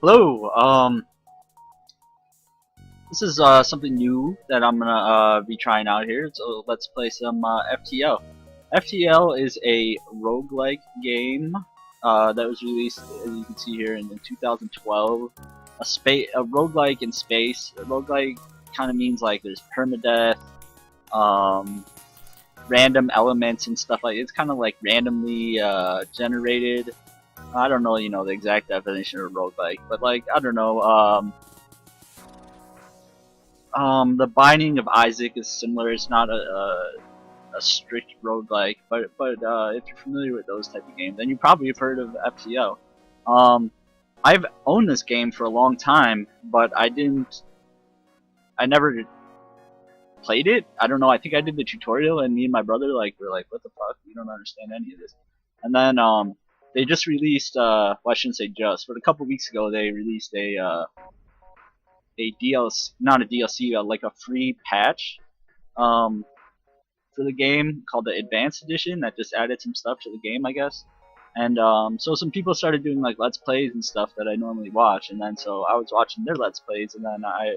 Hello. This is something new that I'm gonna be trying out here. So let's play some FTL. FTL is a roguelike game that was released, as you can see here, in 2012. A roguelike in space. A roguelike kind of means like there's permadeath, um, random elements and stuff like. It's kind of like randomly generated. I don't know, the exact definition of roguelike, but like I don't know. The Binding of Isaac is similar. It's not a strict roguelike, but if you're familiar with those type of games, then you probably have heard of FTL. Um, I've owned this game for a long time, but I never played it. I don't know. I think I did the tutorial, and me and my brother were like, "What the fuck? We don't understand any of this." And then they just released. Well, I shouldn't say just, but a couple weeks ago they released a DLC, not a DLC, like a free patch um, for the game called the Advanced Edition that just added some stuff to the game, I guess. And so some people started doing like Let's Plays and stuff that I normally watch, and then so I was watching their Let's Plays, and then I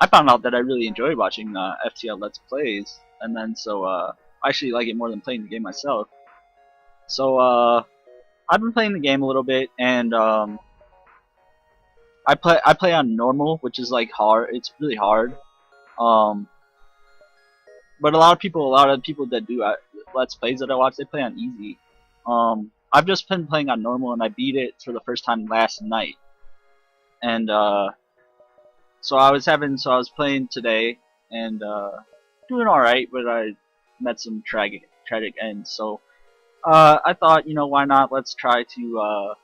found out that I really enjoy watching FTL Let's Plays, and then so I actually like it more than playing the game myself. So I've been playing the game a little bit, and I play on normal, which is like hard. It's really hard. Um, but a lot of people that do Let's Plays that I watch, they play on easy. I've just been playing on normal, and I beat it for the first time last night. And so I was playing today, and doing all right, but I met some tragic ends. So I thought, why not? Let's try to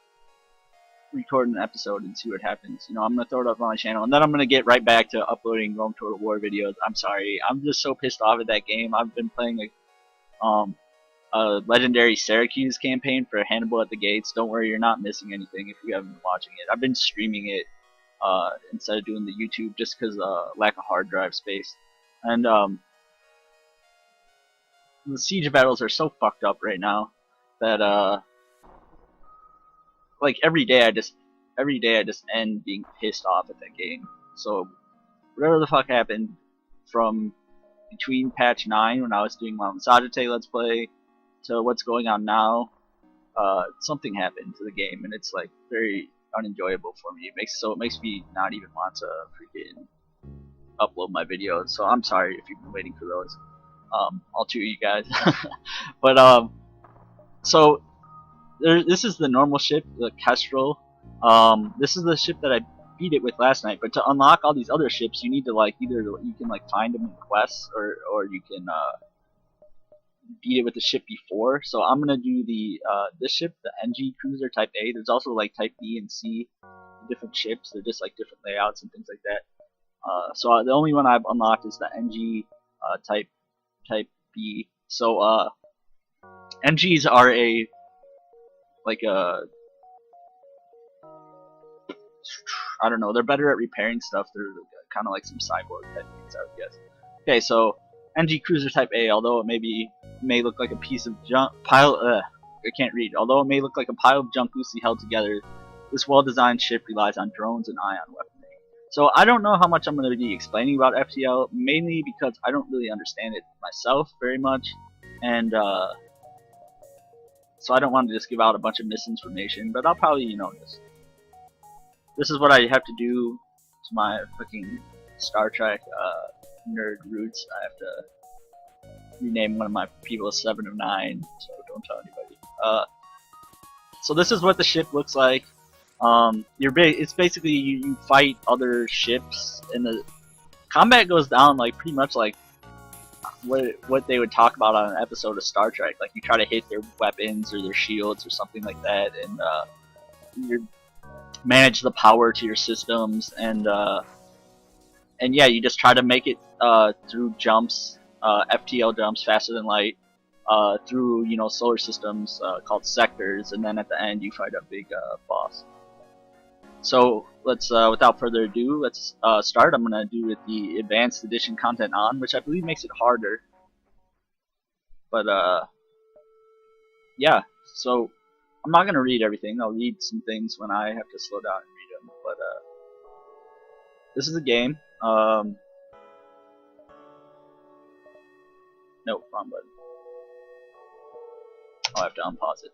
record an episode and see what happens. I'm gonna throw it up on my channel, and then I'm gonna get right back to uploading Rome Total War videos. I'm sorry, I'm just so pissed off at that game. I've been playing a legendary Syracuse campaign for Hannibal at the Gates. Don't worry, you're not missing anything if you haven't been watching it. I've been streaming it instead of doing the YouTube just because lack of hard drive space. And the siege battles are so fucked up right now that like every day I just end being pissed off at that game. So whatever the fuck happened from between patch 9 when I was doing my Sagite Let's Play to what's going on now, something happened to the game, and it's like very unenjoyable for me. It makes me not even want to freaking upload my videos. So I'm sorry if you've been waiting for those. I'll treat you guys. But so this is the normal ship, the Kestrel. This is the ship that I beat it with last night. But to unlock all these other ships, you need to like either you can like find them in quests, or you can beat it with the ship before. So I'm gonna do the this ship, the NG Cruiser Type A. There's also like Type B and C, different ships. They're just like different layouts and things like that. So the only one I've unlocked is the NG Type B. So NGs are I don't know, they're better at repairing stuff. They're kind of like some cyborg type things, I would guess. Okay, so NG Cruiser Type A, although it may look like a piece of junk I can't read. Although it may look like a pile of junk loosely held together, this well-designed ship relies on drones and ion weaponry. So I don't know how much I'm going to be explaining about FTL, mainly because I don't really understand it myself very much, and so I don't want to just give out a bunch of misinformation, but I'll probably, this is what I have to do to my fucking Star Trek nerd roots. I have to rename one of my people 7 of 9, so don't tell anybody. So this is what the ship looks like. It's basically you fight other ships, and the combat goes down like pretty much like what they would talk about on an episode of Star Trek. Like you try to hit their weapons or their shields or something like that, and you manage the power to your systems, and yeah, you just try to make it through jumps, FTL jumps, faster than light, through solar systems called sectors, and then at the end you fight a big boss. So let's, without further ado, let's start. I'm gonna do with the Advanced Edition content on, which I believe makes it harder. But yeah, so I'm not gonna read everything. I'll read some things when I have to slow down and read them. But this is a game. No, wrong button. I'll have to unpause it.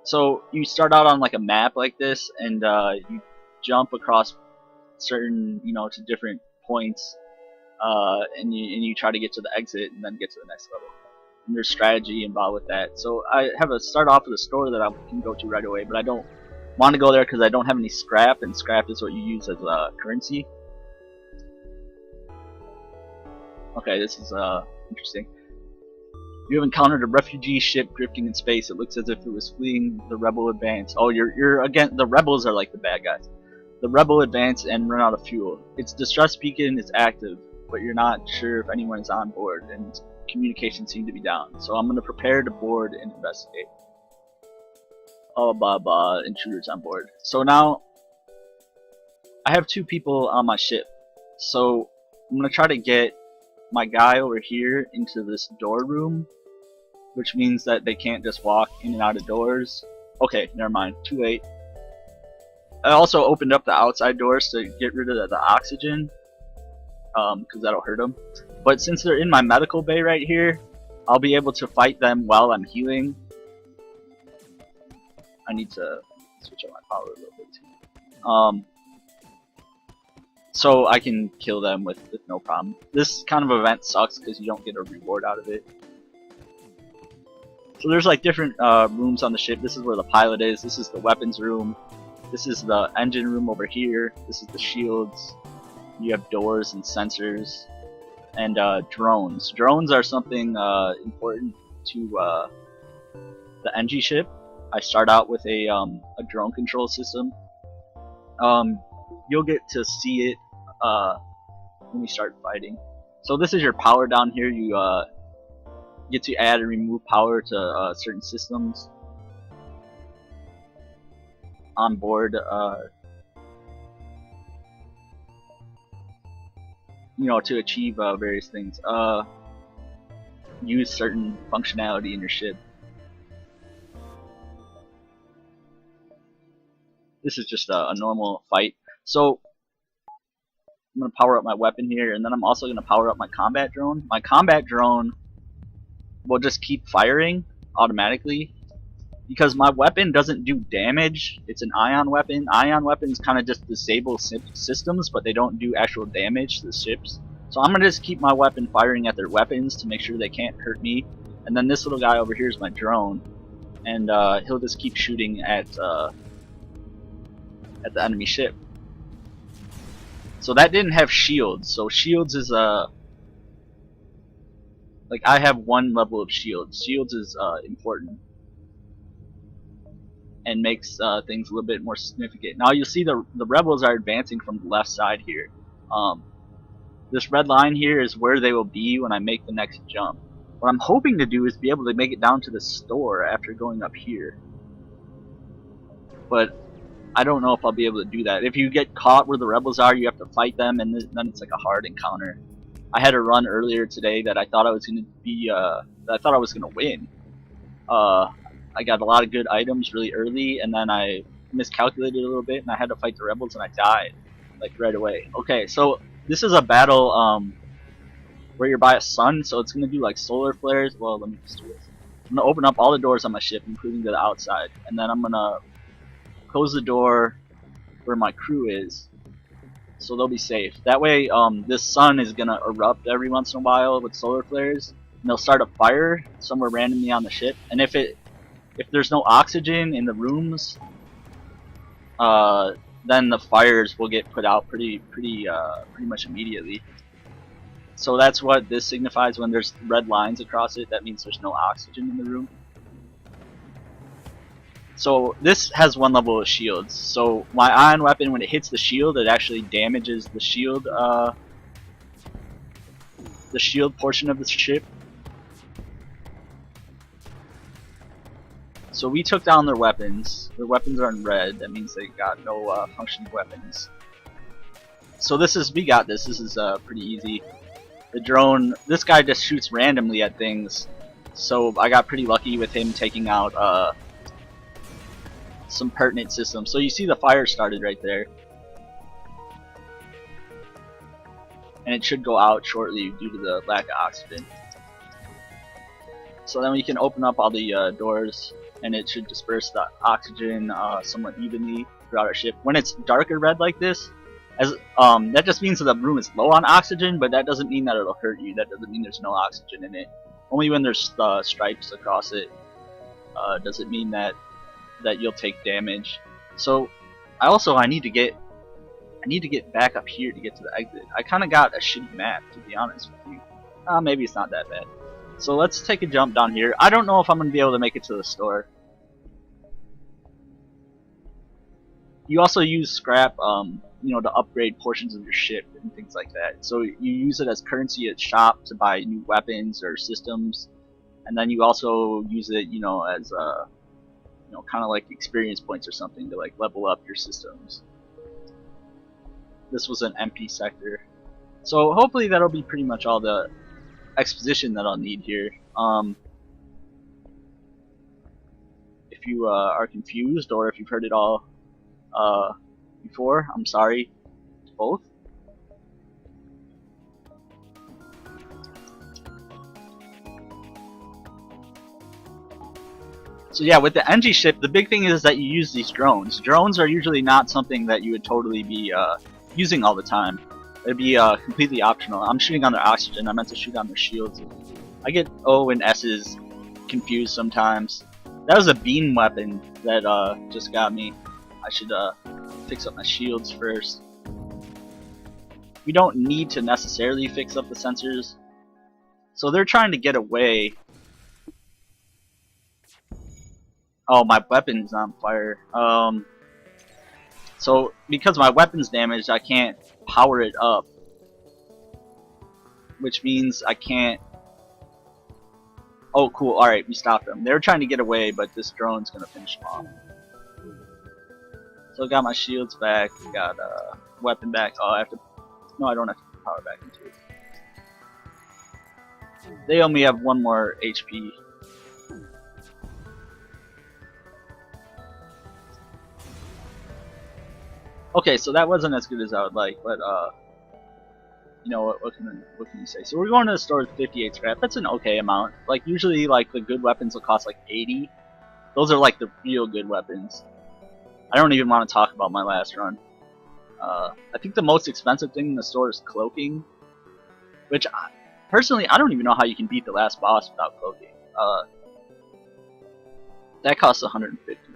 So you start out on like a map like this, and you jump across certain, to different points, and you try to get to the exit and then get to the next level. And there's strategy involved with that. So I have a start off with a store that I can go to right away, but I don't want to go there because I don't have any scrap, and scrap is what you use as currency. Okay, this is interesting. You have encountered a refugee ship drifting in space. It looks as if it was fleeing the rebel advance. Oh, you're again. The rebels are like the bad guys. The rebel advance and run out of fuel. Its distress beacon is active, but you're not sure if anyone is on board, and communications seem to be down. So I'm gonna prepare to board and investigate. Oh, blah blah. Intruders on board. So now I have 2 people on my ship. So I'm gonna try to get my guy over here into this door room, which means that they can't just walk in and out of doors. Okay, never mind. Too late. I also opened up the outside doors to get rid of the oxygen, because that'll hurt them. But since they're in my medical bay right here, I'll be able to fight them while I'm healing. I need to switch up my power a little bit too. So I can kill them with no problem. This kind of event sucks because you don't get a reward out of it. So there's like different rooms on the ship. This is where the pilot is. This is the weapons room. This is the engine room over here. This is the shields. You have doors and sensors. And drones. Drones are something important to the NG ship. I start out with a drone control system. You'll get to see it when we start fighting. So this is your power down here. You get to add and remove power to certain systems on board. To achieve various things. Use certain functionality in your ship. This is just a normal fight. So I'm going to power up my weapon here, and then I'm also going to power up my combat drone. My combat drone will just keep firing automatically because my weapon doesn't do damage. It's an ion weapon. Ion weapons kind of just disable systems, but they don't do actual damage to the ships. So I'm going to just keep my weapon firing at their weapons to make sure they can't hurt me. And then this little guy over here is my drone, and he'll just keep shooting at the enemy ship. So that didn't have shields. So shields is like I have 1 level of shields. Shields is important and makes things a little bit more significant. Now you'll see the rebels are advancing from the left side here. This red line here is where they will be when I make the next jump. What I'm hoping to do is be able to make it down to the store after going up here. But I don't know if I'll be able to do that. If you get caught where the rebels are, you have to fight them, and then it's like a hard encounter. I had a run earlier today that I thought I was going to be, I thought I was going to win. I got a lot of good items really early, and then I miscalculated a little bit, and I had to fight the rebels, and I died, like right away. Okay, so this is a battle where you're by a sun, so it's going to do like solar flares. Well, let me just do this. I'm going to open up all the doors on my ship, including to the outside, and then I'm going to close the door where my crew is, so they'll be safe. That way, this sun is gonna erupt every once in a while with solar flares, and they'll start a fire somewhere randomly on the ship. And if there's no oxygen in the rooms, then the fires will get put out pretty much immediately. So that's what this signifies when there's red lines across it. That means there's no oxygen in the room. So this has 1 level of shields. So my ion weapon, when it hits the shield, it actually damages the shield portion of the ship. So we took down their weapons. Their weapons are in red. That means they got no functioning weapons. So we got this. This is pretty easy. The drone, this guy just shoots randomly at things. So I got pretty lucky with him taking out some pertinent systems. So you see the fire started right there, and it should go out shortly due to the lack of oxygen. So then we can open up all the doors, and it should disperse the oxygen somewhat evenly throughout our ship. When it's darker red like this, as that just means that the room is low on oxygen, but that doesn't mean that it'll hurt you. That doesn't mean there's no oxygen in it. Only when there's stripes across it does it mean that you'll take damage. So I need to get back up here to get to the exit. I kind of got a shitty map, to be honest with you. Maybe it's not that bad. So let's take a jump down here. I don't know if I'm going to be able to make it to the store. You also use scrap, you know, to upgrade portions of your ship and things like that. So you use it as currency at shop to buy new weapons or systems, and then you also use it, you know, as you know, kind of like experience points or something to like level up your systems. This was an empty sector, so hopefully that'll be pretty much all the exposition that I'll need here. If you are confused, or if you've heard it all before, I'm sorry, both. So yeah, with the NG ship, the big thing is that you use these drones. Drones are usually not something that you would totally be using all the time. It'd be completely optional. I'm shooting on their oxygen. I meant to shoot on their shields. I get O and S's confused sometimes. That was a beam weapon that just got me. I should fix up my shields first. We don't need to necessarily fix up the sensors. So they're trying to get away. Oh, my weapon's on fire. So because my weapon's damaged, I can't power it up, which means I can't. Oh, cool. All right, we stopped them. They were trying to get away, but this drone's gonna finish them off. So I got my shields back. Got weapon back. Oh, I have to. No, I don't have to put power back into it. They only have 1 more HP. Okay, so that wasn't as good as I would like, but you know what can you say? So we're going to the store with 58 scrap. That's an okay amount. Like usually, like the good weapons will cost like 80. Those are like the real good weapons. I don't even want to talk about my last run. I think the most expensive thing in the store is cloaking, which personally I don't even know how you can beat the last boss without cloaking. That costs 150.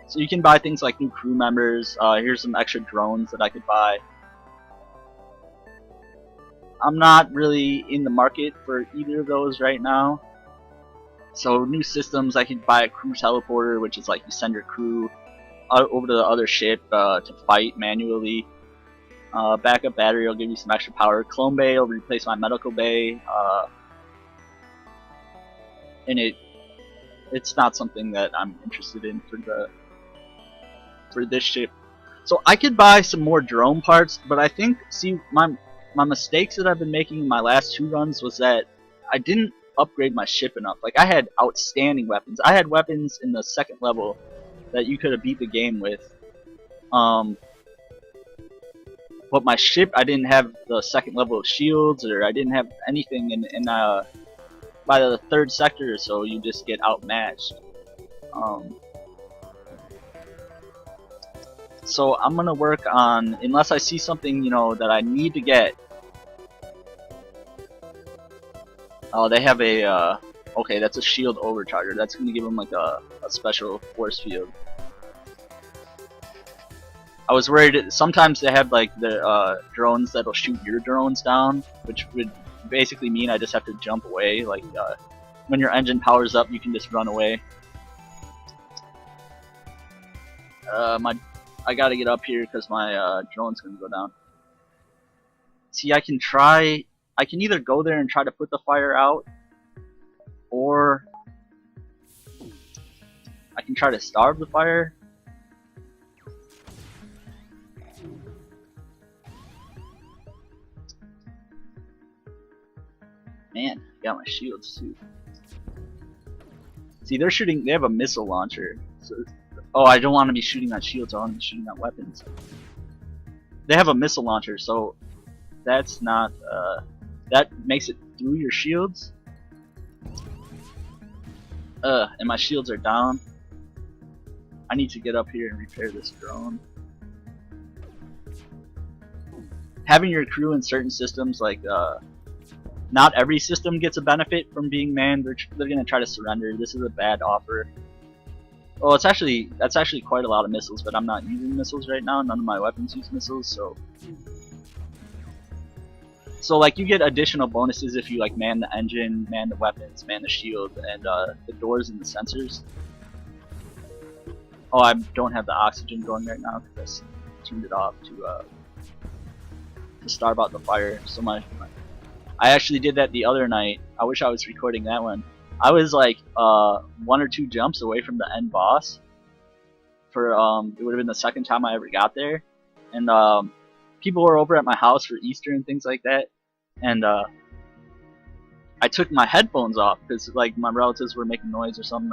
So you can buy things like new crew members. Here's some extra drones that I could buy. I'm not really in the market for either of those right now. So new systems, I could buy a crew teleporter, which is like you send your crew over to the other ship to fight manually. Backup battery will give you some extra power. Clone bay will replace my medical bay. And it's not something that I'm interested in for this ship. So I could buy some more drone parts, but I think, see, my mistakes that I've been making in my last 2 runs was that I didn't upgrade my ship enough. Like, I had outstanding weapons. I had weapons in the 2nd level that you could have beat the game with. But my ship, I didn't have the 2nd level of shields, or I didn't have anything, and by the 3rd sector or so, you just get outmatched. So I'm gonna work on, unless I see something, you know, that I need to get. Oh, they have a, okay, that's a shield overcharger. That's gonna give them like a special force field. I was worried, sometimes they have like the drones that'll shoot your drones down, which would basically mean I just have to jump away. Like when your engine powers up, you can just run away. I gotta get up here because my drone's gonna go down. See, I can either go there and try to put the fire out, or I can try to starve the fire. Man, I got my shields too. See, they're shooting, they have a missile launcher. So, Oh, I don't want to be shooting at shields, I want to be shooting at weapons. They have a missile launcher, so that's not, that makes it through your shields. And my shields are down. I need to get up here and repair this drone. Having your crew in certain systems, like, not every system gets a benefit from being manned. They're gonna try to surrender. This is a bad offer. Well, that's actually quite a lot of missiles, but I'm not using missiles right now. None of my weapons use missiles, so like you get additional bonuses if you like man the engine, man the weapons, man the shield, and the doors and the sensors. Oh, I don't have the oxygen going right now because I turned it off to starve out the fire. So I actually did that the other night. I wish I was recording that one. I was like 1 or 2 jumps away from the end boss. For it would have been the second time I ever got there, and people were over at my house for Easter and things like that, and I took my headphones off because like my relatives were making noise or something.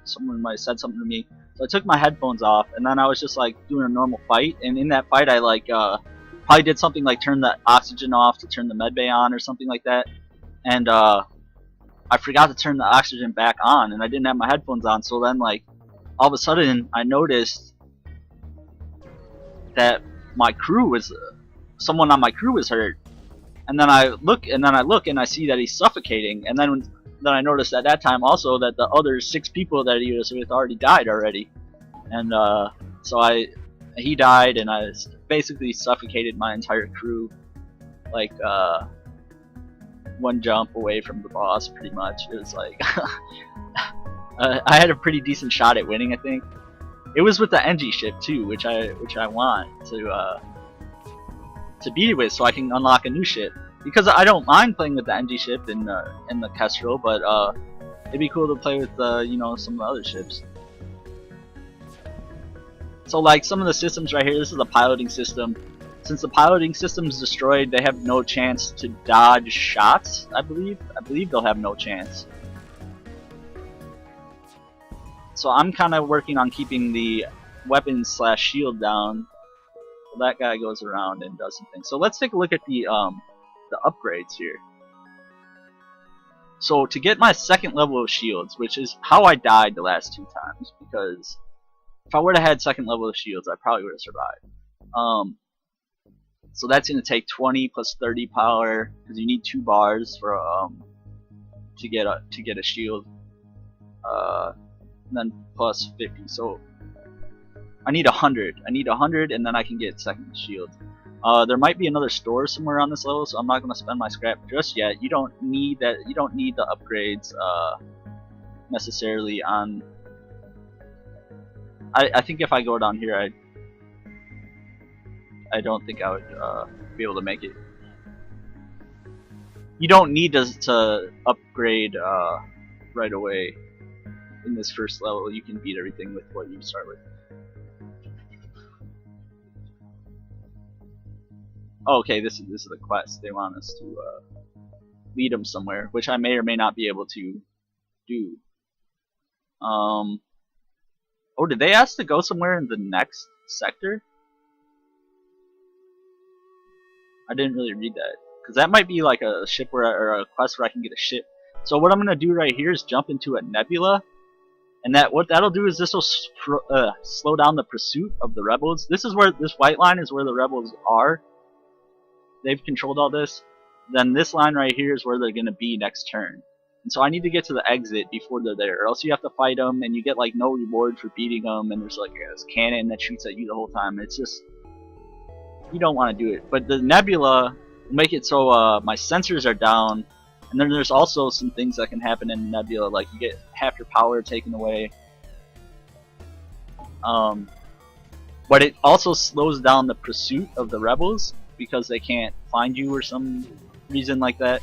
Someone might have said something to me, so I took my headphones off, and then I was just like doing a normal fight, and in that fight I like probably did something like turn the oxygen off to turn the medbay on or something like that, and I forgot to turn the oxygen back on, and I didn't have my headphones on. So then like all of a sudden I noticed that my crew was someone on my crew was hurt, and then I look and I see that he's suffocating, and then I noticed at that time also that the other 6 people that he was with already died already, and so he died, and I basically suffocated my entire crew, like 1 jump away from the boss, pretty much. It was like I had a pretty decent shot at winning, I think. It was with the NG ship too, which I want to be with, so I can unlock a new ship. Because I don't mind playing with the NG ship in the Kestrel, but it'd be cool to play with you know, some of the other ships. So like some of the systems right here, this is a piloting system. Since the piloting system is destroyed, they have no chance to dodge shots, I believe. I believe they'll have no chance. So I'm kind of working on keeping the weapons slash shield down. So that guy goes around and does some things. So let's take a look at the upgrades here. So to get my 2nd level of shields, which is how I died the last 2 times, because if I would have had 2nd level of shields, I probably would have survived. So that's going to take 20 plus 30 power, because you need 2 bars for to get a shield, and then plus 50. So I need 100. I need 100, and then I can get 2nd shield. There might be another store somewhere on this level, so I'm not going to spend my scrap just yet. You don't need that. You don't need the upgrades necessarily on. I think if I go down here, I don't think I would be able to make it. You don't need to upgrade right away in this first level. You can beat everything with what you start with. Oh, okay, this is the quest. They want us to lead them somewhere, which I may or may not be able to do. Oh, did they ask to go somewhere in the next sector? I didn't really read that, because that might be like a ship or a quest where I can get a ship. So what I'm gonna do right here is jump into a nebula, and what that'll do is this will slow down the pursuit of the rebels. This is where this white line is where the rebels are. They've controlled all this. Then this line right here is where they're gonna be next turn. And so I need to get to the exit before they're there, or else you have to fight them, and you get like no reward for beating them. And there's like this cannon that shoots at you the whole time. It's just, you don't want to do it. But the nebula will make it so my sensors are down, and then there's also some things that can happen in the nebula, like you get half your power taken away. But it also slows down the pursuit of the rebels because they can't find you or some reason like that.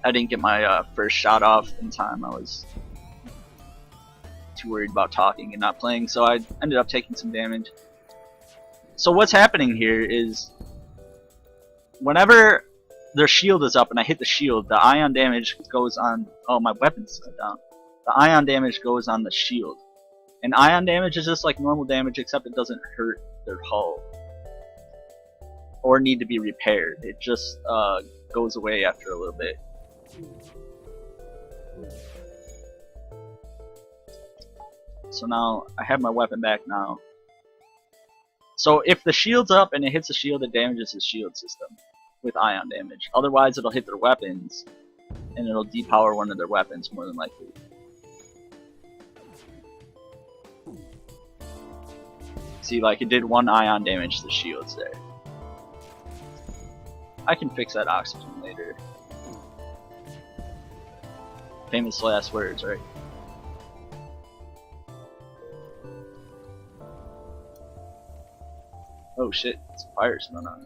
I didn't get my first shot off in time. I was too worried about talking and not playing, so I ended up taking some damage. So what's happening here is whenever their shield is up and I hit the shield, the ion damage goes on. Oh, my weapon's down. the ion damage goes on the shield. And ion damage is just like normal damage, except it doesn't hurt their hull or need to be repaired. It just goes away after a little bit. So now I have my weapon back now. So if the shield's up and it hits the shield, it damages the shield system with ion damage. Otherwise, it'll hit their weapons and it'll depower one of their weapons more than likely. See, like it did 1 ion damage to the shields there. I can fix that oxygen later. Famous last words, right? Oh shit, it's fire's going on.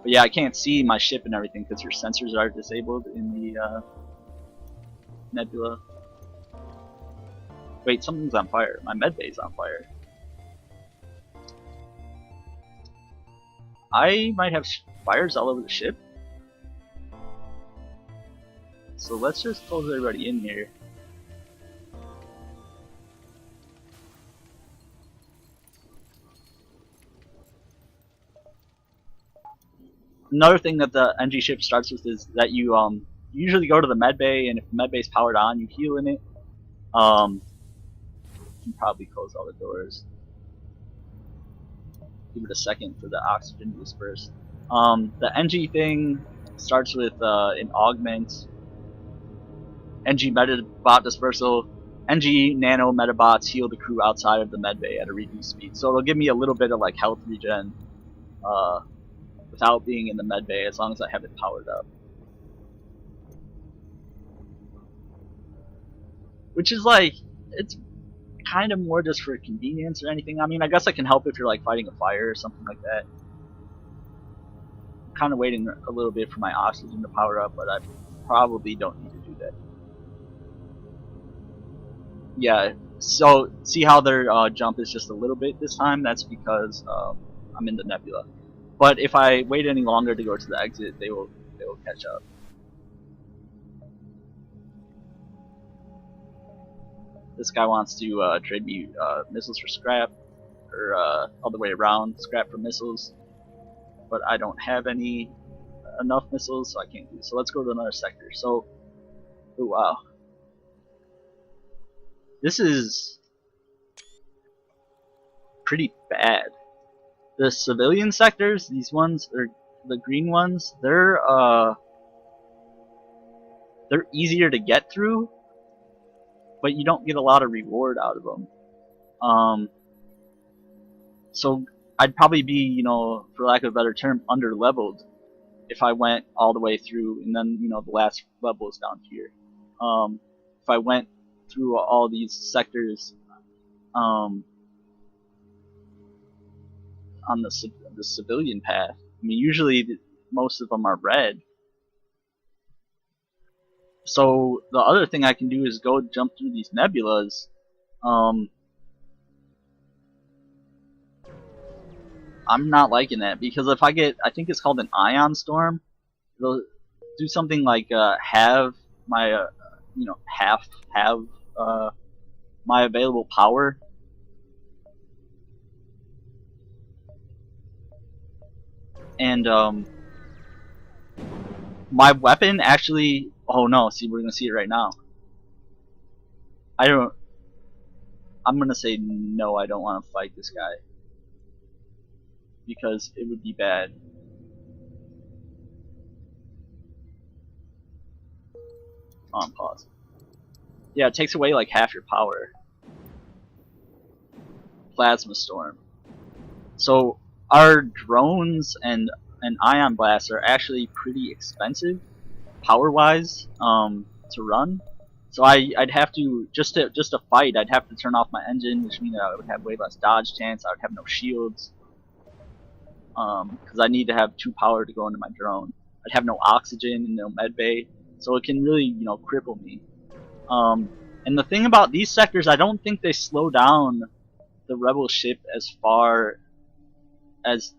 But yeah, I can't see my ship and everything because your sensors are disabled in the nebula. Wait, something's on fire. My medbay's on fire. I might have fires all over the ship. So let's just close everybody in here. Another thing that the NG ship starts with is that you usually go to the medbay, and if the medbay's powered on, you heal in it. You can probably close all the doors. Give it a second for the oxygen to disperse. The NG thing starts with an augment. NG metabot dispersal. NG nano metabots heal the crew outside of the medbay at a reduced speed. So it'll give me a little bit of like health regen without being in the medbay, as long as I have it powered up. Which is like, it's kind of more just for convenience or anything. I mean, I guess I can help if you're like fighting a fire or something like that. I'm kind of waiting a little bit for my oxygen to power up, but I probably don't need to do that. Yeah, so see how their jump is just a little bit this time? That's because I'm in the nebula. But if I wait any longer to go to the exit, they will catch up. This guy wants to trade me missiles for scrap, or other way around, scrap for missiles. But I don't have enough missiles, so I can't do it. So let's go to another sector. So, oh wow, this is pretty bad. The civilian sectors, these ones, or the green ones, they're easier to get through, but you don't get a lot of reward out of them. So I'd probably be, you know, for lack of a better term, under-leveled if I went all the way through, and then, you know, the last level is down here. If I went through all these sectors on the civilian path, I mean, usually most of them are red. So the other thing I can do is go jump through these nebulas. I'm not liking that, because if I get, I think it's called an ion storm, it'll do something like have my you know, half my available power. And my weapon actually, oh no, see, we're gonna see it right now. I'm gonna say no, I don't want to fight this guy, because it would be bad. On pause. Yeah, it takes away like half your power. Plasma storm. So our drones and an ion blast are actually pretty expensive, power-wise, to run. So I'd have to just to fight. I'd have to turn off my engine, which means I would have way less dodge chance. I would have no shields, because I need to have 2 power to go into my drone. I'd have no oxygen and no medbay, so it can really, you know, cripple me. And the thing about these sectors, I don't think they slow down the rebel ship as far as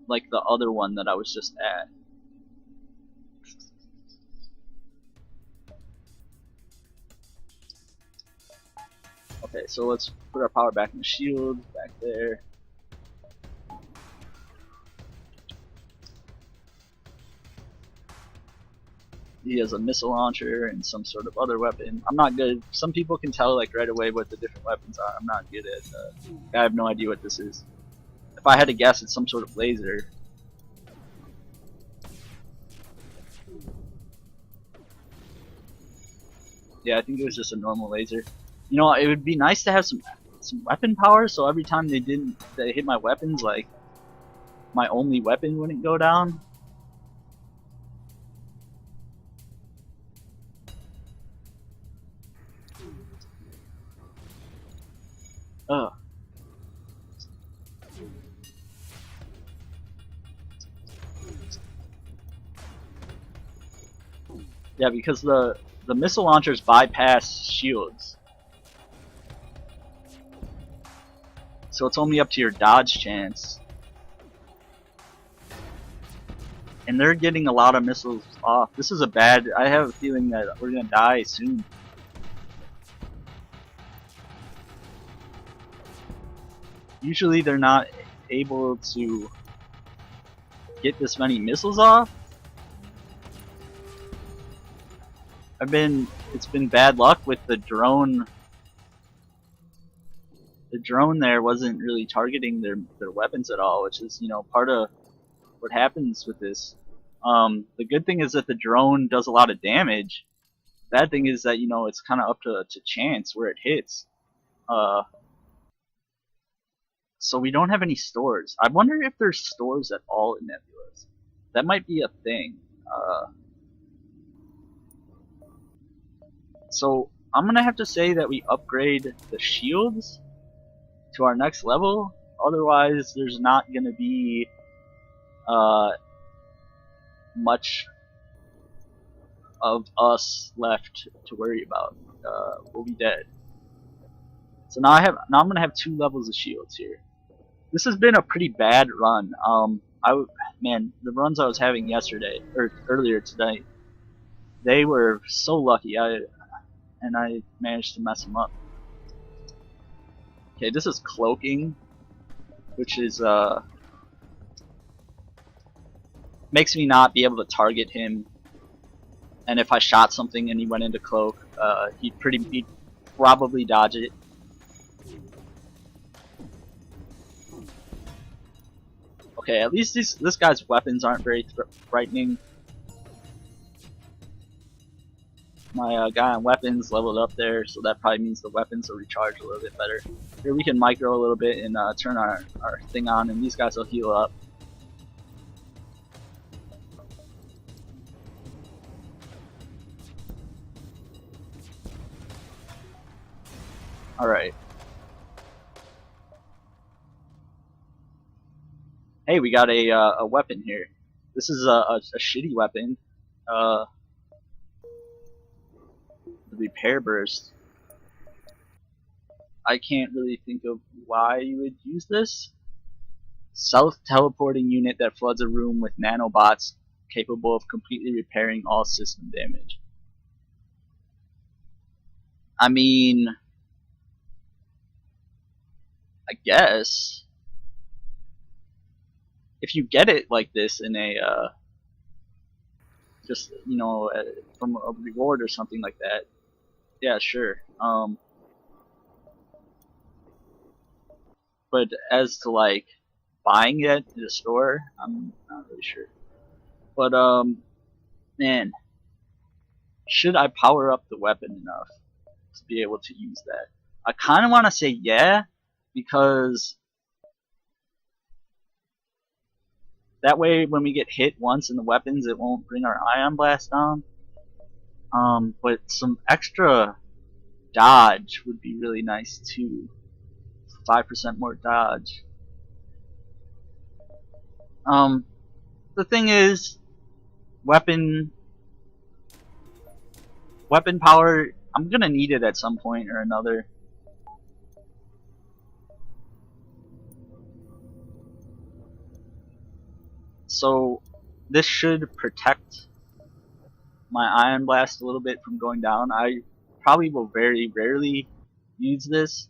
like the other one that I was just at. Okay, so let's put our power back in the shield, back there. He has a missile launcher and some sort of other weapon. I'm not good. Some people can tell like right away what the different weapons are. I'm not good at. I have no idea what this is. If I had to guess, it's some sort of laser. Yeah, I think it was just a normal laser. You know, it would be nice to have some weapon power, so every time they hit my weapons, like my only weapon wouldn't go down. Ugh. Yeah, because the missile launchers bypass shields. So it's only up to your dodge chance. And they're getting a lot of missiles off. This is a bad... I have a feeling that we're gonna die soon. Usually they're not able to get this many missiles off. It's been bad luck with the drone. The drone there wasn't really targeting their weapons at all, which is, you know, part of what happens with this. The good thing is that the drone does a lot of damage. Bad thing is that, you know, it's kind of up to chance where it hits. So we don't have any stores. I wonder if there's stores at all in Nebulas. That might be a thing. So I'm gonna have to say that we upgrade the shields to our next level. Otherwise, there's not gonna be much of us left to worry about. We'll be dead. So now I'm gonna have 2 levels of shields here. This has been a pretty bad run. Man, the runs I was having yesterday or earlier today, they were so lucky. I managed to mess them up. Okay, this is cloaking, which is makes me not be able to target him. And if I shot something and he went into cloak, he'd probably dodge it. Okay, at least this guy's weapons aren't very frightening. My guy on weapons leveled up there, so that probably means the weapons will recharge a little bit better. Here we can micro a little bit and turn our thing on, and these guys will heal up. Alright. Hey, we got a weapon here. This is a shitty weapon. The repair burst. I can't really think of why you would use this. Self-teleporting unit that floods a room with nanobots capable of completely repairing all system damage. I mean, I guess if you get it like this in a just, you know, from a reward or something like that, yeah, sure. But as to like buying it in the store, I'm not really sure. But man, should I power up the weapon enough to be able to use that? I kind of want to say yeah, because that way when we get hit once in the weapons, it won't bring our ion blast down. But some extra dodge would be really nice too. 5% more dodge. The thing is, weapon power, I'm gonna need it at some point or another. So this should protect my ion blast a little bit from going down. I probably will very rarely use this.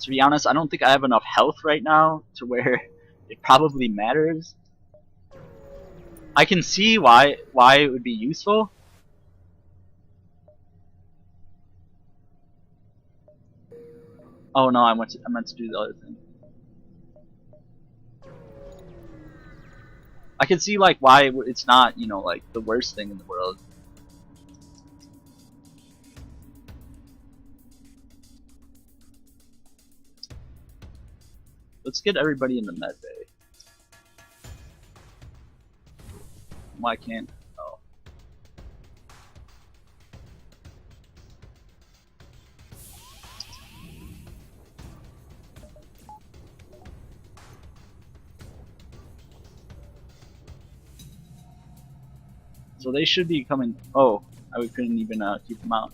To be honest, I don't think I have enough health right now to where it probably matters. I can see why it would be useful. Oh no, I meant to do the other thing. I can see like why it's not, you know, like the worst thing in the world. Let's get everybody in the med bay. Why can't? Oh. So they should be coming. Oh, I couldn't even keep them out.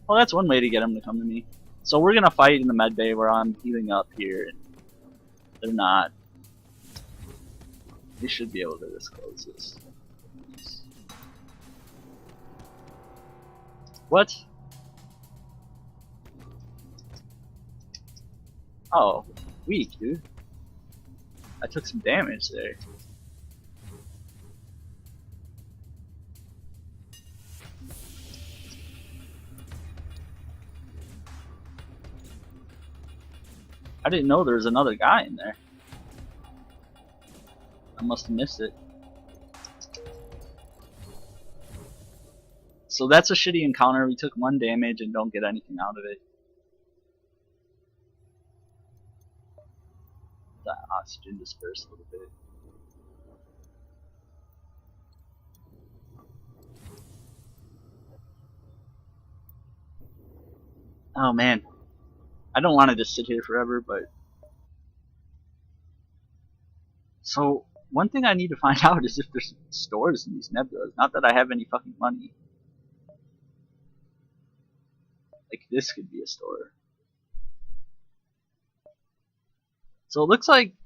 Well, that's one way to get them to come to me. So we're gonna fight in the med bay where I'm healing up here. And they're not. We should be able to disclose this. What? Oh, weak, dude. I took some damage there. I didn't know there was another guy in there. I must have missed it. So that's a shitty encounter. We took 1 damage and don't get anything out of it. The oxygen dispersed a little bit. Oh man. I don't want to just sit here forever, but... So, one thing I need to find out is if there's stores in these nebulas. Not that I have any fucking money. Like, this could be a store. So it looks like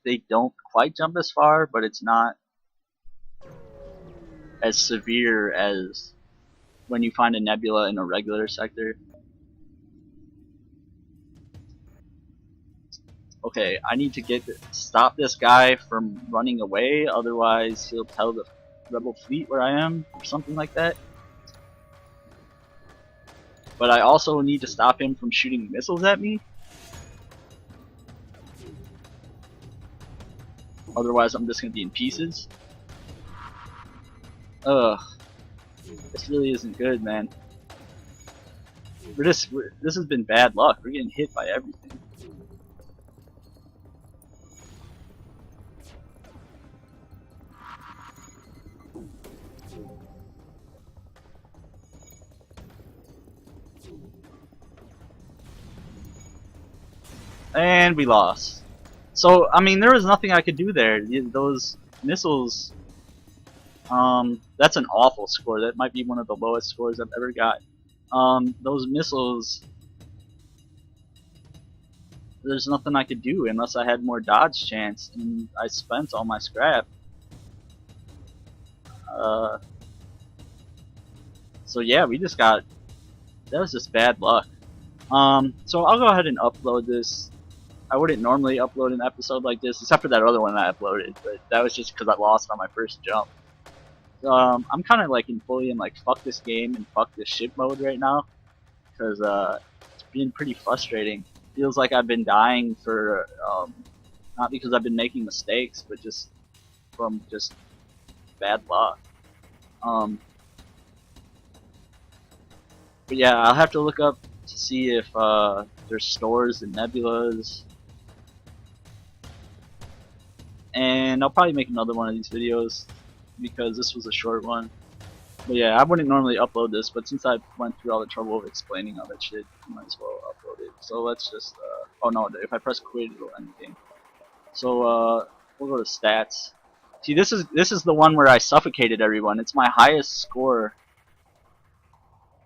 they don't quite jump as far, but it's not as severe as when you find a nebula in a regular sector. Okay, I need to stop this guy from running away, otherwise he'll tell the rebel fleet where I am, or something like that. But I also need to stop him from shooting missiles at me. Otherwise I'm just gonna be in pieces. Ugh. This really isn't good, man. This has been bad luck. We're getting hit by everything. And we lost. So, I mean, there was nothing I could do there. Those missiles, that's an awful score. That might be one of the lowest scores I've ever got. Those missiles, there's nothing I could do unless I had more dodge chance, and I spent all my scrap. So yeah, that was just bad luck. So I'll go ahead and upload this. I wouldn't normally upload an episode like this, except for that other one that I uploaded, but that was just because I lost on my first jump. I'm kind of like fully in like fuck this game and fuck this ship mode right now, because it's been pretty frustrating. Feels like I've been dying for not because I've been making mistakes, but just from just bad luck. But yeah, I'll have to look up to see if there's stores and nebulas. And I'll probably make another one of these videos because this was a short one. But yeah, I wouldn't normally upload this, but since I went through all the trouble of explaining all that shit, I might as well upload it. So let's just, oh no, if I press quit, it'll end the game. So we'll go to stats. See, this is the one where I suffocated everyone. It's my highest score.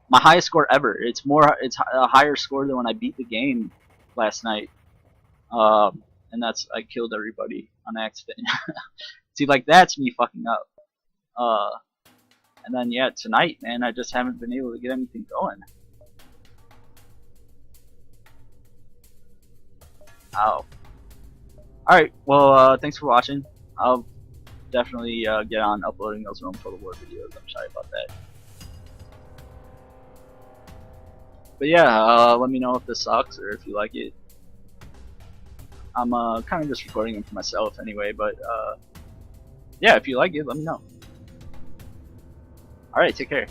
My highest score ever. It's a higher score than when I beat the game last night. And I killed everybody on accident. See, like, that's me fucking up. And then, yeah, tonight, man, I just haven't been able to get anything going. Ow. Alright, well, thanks for watching. I'll definitely get on uploading those Rome Total War videos. I'm sorry about that. But yeah, let me know if this sucks or if you like it. I'm kind of just recording them for myself anyway, but yeah, if you like it, let me know. Alright, take care.